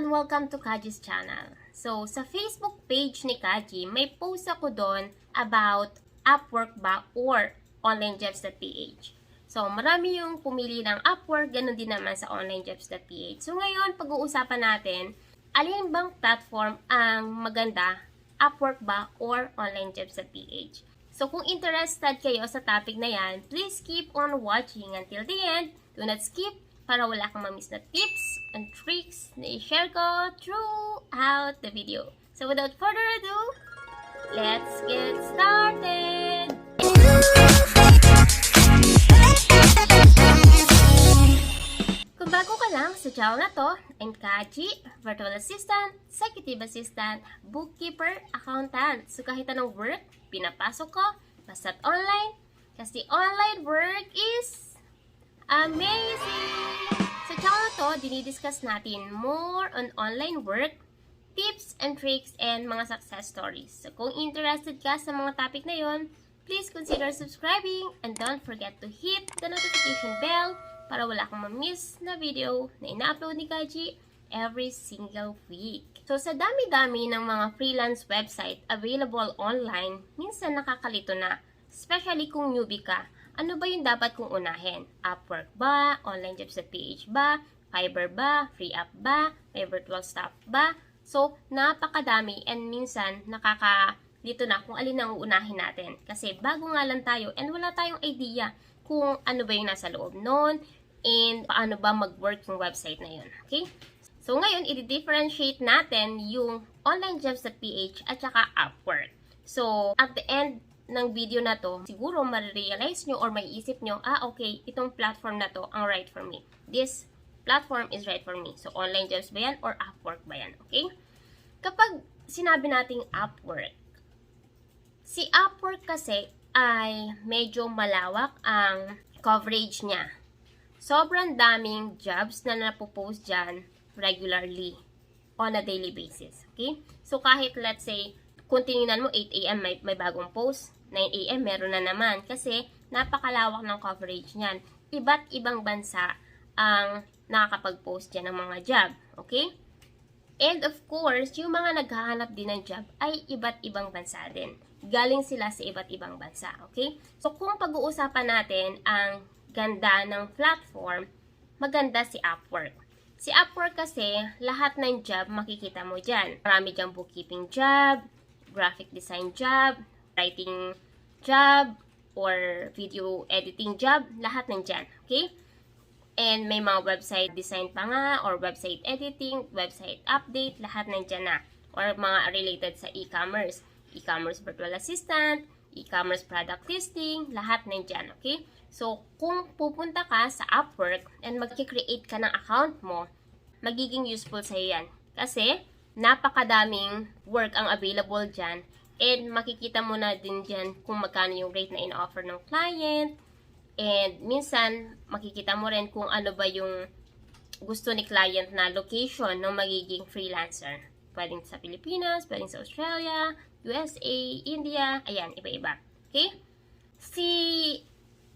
and welcome to Kaji's channel. So, sa Facebook page ni Kaji, may post ako doon about Upwork ba or onlinejobs.ph. So, marami yung pumili ng Upwork, ganun din naman sa onlinejobs.ph. So, ngayon, pag-uusapan natin, alin bang platform ang maganda, Upwork ba or onlinejobs.ph. So, kung interested kayo sa topic na yan, please keep on watching until the end. Do not skip para wala kang ma-miss na tips and tricks na i-share ko throughout the video. So without further ado, let's get started! Kung bago ka lang sa channel na to, I'm Kaji, Virtual Assistant, Executive Assistant, Bookkeeper, Accountant. So kahit anong work, pinapasok ko, basta't online, kasi online work is amazing! Sa channel na to, dinidiscuss natin more on online work, tips and tricks, and mga success stories. So kung interested ka sa mga topic na yon, please consider subscribing and don't forget to hit the notification bell para wala kang ma-miss na video na ina-upload ni Kaji every single week. So sa dami-dami ng mga freelance website available online, minsan nakakalito na, especially kung newbie ka. Ano ba yung dapat kong unahin? Upwork ba? Onlinejobs.ph ba? Fiverr ba? FreeUp ba? May virtual staff ba? So, napakadami and minsan nakakalito na kung alin ang uunahin natin. Kasi bago nga lang tayo and wala tayong idea kung ano ba yung nasa loob nun and paano ba mag-work yung website na yun. Okay? So, ngayon, i-differentiate natin yung onlinejobs.ph at saka Upwork. So, at the end ng video na to, siguro ma-realize nyo or maiisip nyo, okay, itong platform na to ang right for me. This platform is right for me. So, online jobs ba yan or Upwork ba yan? Okay? Kapag sinabi nating Upwork, si Upwork kasi ay medyo malawak ang coverage niya. Sobrang daming jobs na napopost dyan regularly on a daily basis. Okay? So, kahit let's say, kung tinignan mo 8 AM may bagong post, 9 AM meron na naman kasi napakalawak ng coverage niyan. Iba't ibang bansa ang nakakapag-post dyan ng mga job. Okay? And of course, yung mga naghahanap din ng job ay iba't ibang bansa din. Galing sila sa iba't ibang bansa. Okay? So kung pag-uusapan natin ang ganda ng platform, maganda si Upwork. Si Upwork kasi, lahat ng job makikita mo dyan. Marami dyang bookkeeping job, graphic design job, writing job, or video editing job, lahat nandyan, okay? And may mga website design pa nga, or website editing, website update, lahat nandyan na. Or mga related sa e-commerce, e-commerce virtual assistant, e-commerce product listing, lahat nandyan, okay? So, kung pupunta ka sa Upwork and mag-create ka ng account mo, magiging useful sa'yo yan. Kasi, napakadaming work ang available dyan and makikita mo na din dyan kung magkano yung rate na in-offer ng client and minsan makikita mo rin kung ano ba yung gusto ni client na location ng magiging freelancer. Pwedeng sa Pilipinas, pwedeng sa Australia, USA, India, ayan, iba-iba. Okay? Si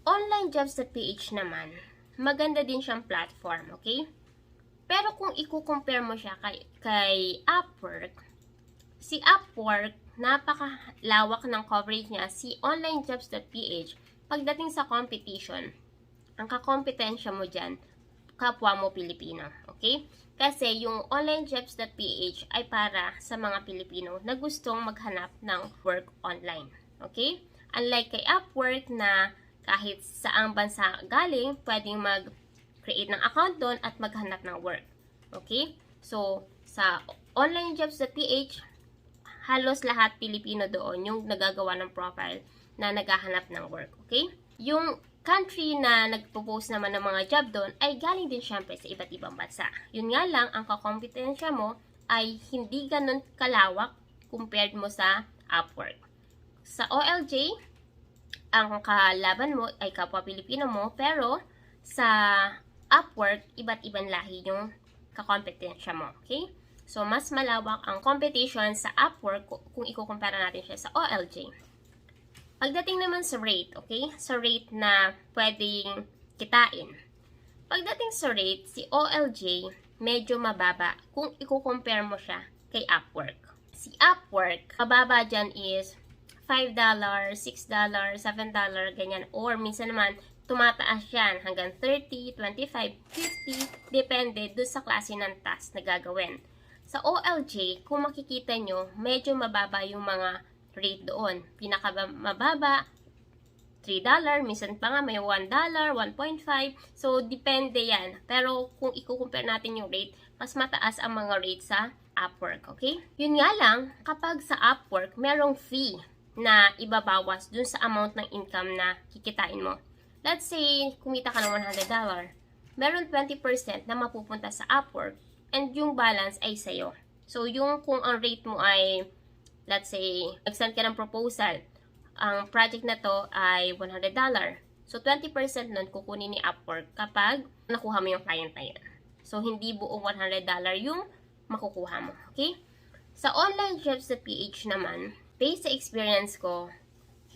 onlinejobs.ph naman, maganda din siyang platform, okay? Pero kung i-compare mo siya kay Upwork, si Upwork, napakalawak ng coverage niya. Si onlinejobs.ph, pagdating sa competition, ang kakompetensya mo dyan, kapwa mo Pilipino. Okay? Kasi yung onlinejobs.ph ay para sa mga Pilipino na gustong maghanap ng work online. Okay? Unlike kay Upwork na kahit saang bansa galing, pwedeng mag-create ng account doon at maghanap ng work. Okay? So, sa onlinejobs.ph, halos lahat Pilipino doon yung nagagawa ng profile na naghahanap ng work. Okay? Yung country na nagpo-post naman ng mga job doon ay galing din syempre sa iba't ibang bansa. Yun nga lang, ang kakompetensya mo ay hindi ganun kalawak compared mo sa Upwork. Sa OLJ, ang kalaban mo ay kapwa Pilipino mo, pero sa Upwork, iba't ibang lahi yung kakompetensya mo. Okay? So, mas malawak ang competition sa Upwork kung ikukumpara natin siya sa OLJ. Pagdating naman sa rate, okay? Sa rate na pwedeng kitain. Pagdating sa rate, si OLJ medyo mababa kung i-compare mo siya kay Upwork. Si Upwork, mababa dyan is $5, $6, $7, ganyan. Or minsan naman, tumataas yan hanggang 30, 25, 50, depende dun sa klase ng task na gagawin. Sa OLJ, kung makikita nyo, medyo mababa yung mga rate doon. Pinakamababa, $3, minsan pa nga may $1, 1.5. So, depende yan. Pero kung i-compare natin yung rate, mas mataas ang mga rate sa Upwork, okay? Yun nga lang, kapag sa Upwork, merong fee na ibabawas dun sa amount ng income na kikitain mo. Let's say, kumita ka ng $100, meron 20% na mapupunta sa Upwork and yung balance ay sa'yo. So, yung kung ang rate mo ay, let's say, nag-send ka ng proposal, ang project na to ay $100. So, 20% nun kukunin ni Upwork kapag nakuha mo yung client na yun. So, hindi buong $100 yung makukuha mo. Okay? Sa onlinejobs.ph naman, based sa experience ko,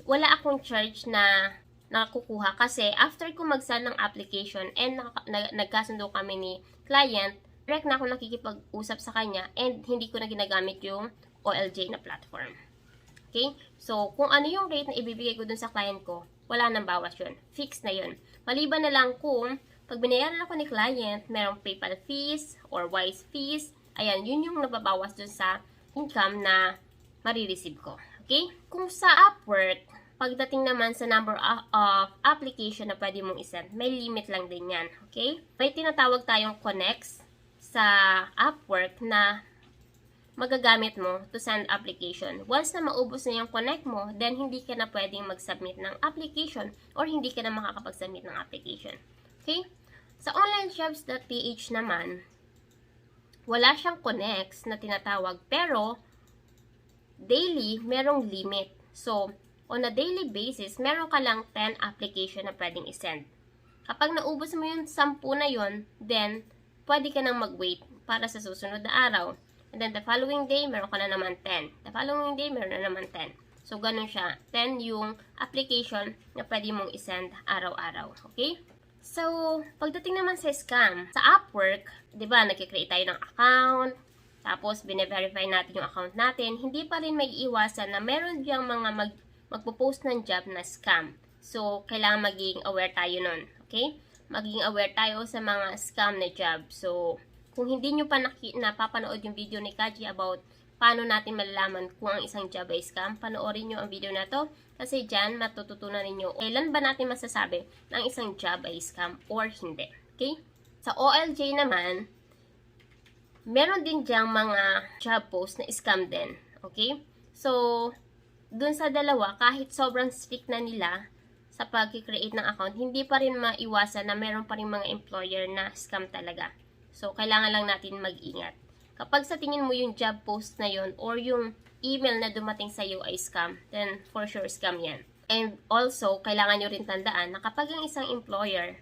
wala akong charge na nakukuha kasi after ko mag-send ng application and nagkasundo kami ni client, direct na ako nakikipag-usap sa kanya and hindi ko na ginagamit yung OLJ na platform. Okay? So, kung ano yung rate na ibibigay ko dun sa client ko, wala nang bawas yun. Fixed na yun. Maliban na lang kung pag binayaran ako ni client, merong PayPal fees or Wise fees, ayan, yun yung nababawas dun sa income na marireceive ko. Okay? Kung sa Upwork, pagdating naman sa number of application na pwede mong isend, may limit lang din yan. Okay? May tinatawag tayong connects sa Upwork na magagamit mo to send application. Once na maubos na yung connect mo, then hindi ka na pwedeng mag-submit ng application or hindi ka na makakapag-submit ng application. Okay? Sa onlinejobs.ph naman, wala siyang connects na tinatawag, pero daily, merong limit. So, on a daily basis, meron ka lang 10 application na pwedeng isend. Kapag naubos mo yung 10 na yun, then, pwede ka nang mag-wait para sa susunod na araw. And then, the following day, meron ka na naman 10. The following day, meron na naman 10. So, ganun siya. 10 yung application na pwede mong isend araw-araw. Okay? So, pagdating naman sa scam, sa Upwork, di ba, nagkikreate tayo ng account, tapos, bine-verify natin yung account natin, hindi pa rin may iwasan na meron diyang mga magpo-post ng job na scam. So, kailangan maging aware tayo nun. Okay? Maging aware tayo sa mga scam na job. So, kung hindi nyo pa napapanood yung video ni Kaji about paano natin malalaman kung ang isang job ay scam, panoorin nyo ang video na to kasi dyan matututunan ninyo kailan ba natin masasabi na ang isang job ay scam or hindi. Okay? Sa OLJ naman, meron din dyang mga job post na scam din. Okay? So, dun sa dalawa, kahit sobrang strict na nila sa pag-create ng account, hindi pa rin maiwasan na meron pa rin mga employer na scam talaga. So, kailangan lang natin mag-ingat. Kapag sa tingin mo yung job post na yun or yung email na dumating sa iyo ay scam, then for sure scam yan. And also, kailangan nyo rin tandaan na kapag ang isang employer,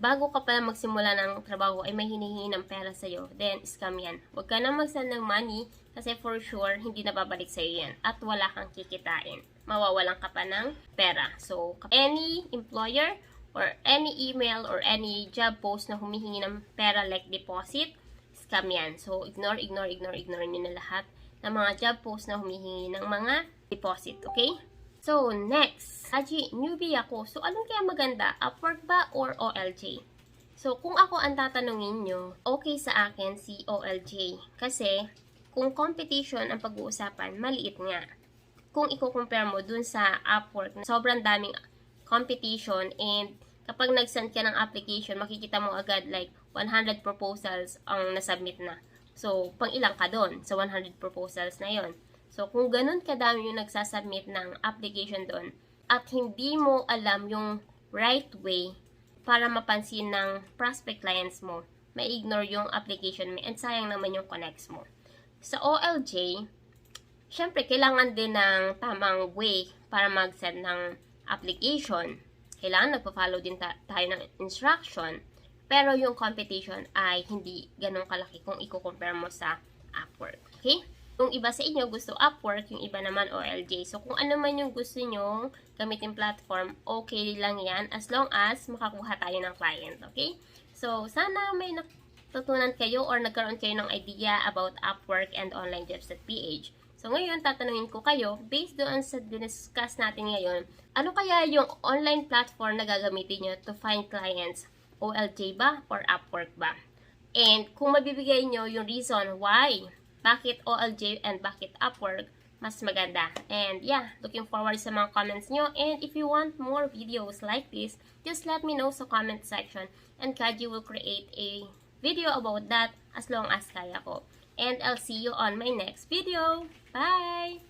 bago ka pa magsimula ng trabaho ay may hinihingi ng pera sa iyo, then scam yan. Huwag ka na mag-send ng money kasi for sure hindi na babalik sa iyo yan at wala kang kikitain. Mawawalan ka pa ng pera. So, any employer or any email or any job post na humihingi ng pera like deposit, scam yan. So, ignore nyo na lahat ng mga job post na humihingi ng mga deposit. Okay? So, next. Kaji, newbie ako. So, anong kaya maganda? Upwork ba or OLJ? So, kung ako ang tatanungin nyo, okay sa akin si OLJ. Kasi, kung competition ang pag-uusapan, maliit nga. Kung i-compare mo dun sa Upwork, sobrang daming competition and kapag nag-send ka ng application, makikita mo agad like 100 proposals ang nasubmit na. So, pang ilang ka doon sa 100 proposals na yon. So, kung ganun kadami yung nagsasubmit ng application doon at hindi mo alam yung right way para mapansin ng prospect clients mo, may ignore yung application mo and sayang naman yung connects mo. Sa OLJ, syempre, kailangan din ng tamang way para mag-send ng application. Kailangan nagpa-follow din tayo ng instruction. Pero yung competition ay hindi ganun kalaki kung i-compare mo sa Upwork. Okay? Yung iba sa inyo gusto Upwork, yung iba naman OLJ. So, kung ano man yung gusto nyo gamitin platform, okay lang yan as long as makakuha tayo ng client. Okay? So, sana may natutunan kayo or nagkaroon kayo ng idea about Upwork and OnlineJobs.ph. So ngayon, tatanungin ko kayo, based doon sa diniscuss natin ngayon, ano kaya yung online platform na gagamitin nyo to find clients? OLJ ba or Upwork ba? And kung mabibigay nyo yung reason why, bakit OLJ and bakit Upwork, mas maganda. And yeah, looking forward sa mga comments nyo. And if you want more videos like this, just let me know sa comment section. And Kaji will create a video about that as long as kaya ko. And I'll see you on my next video. Bye!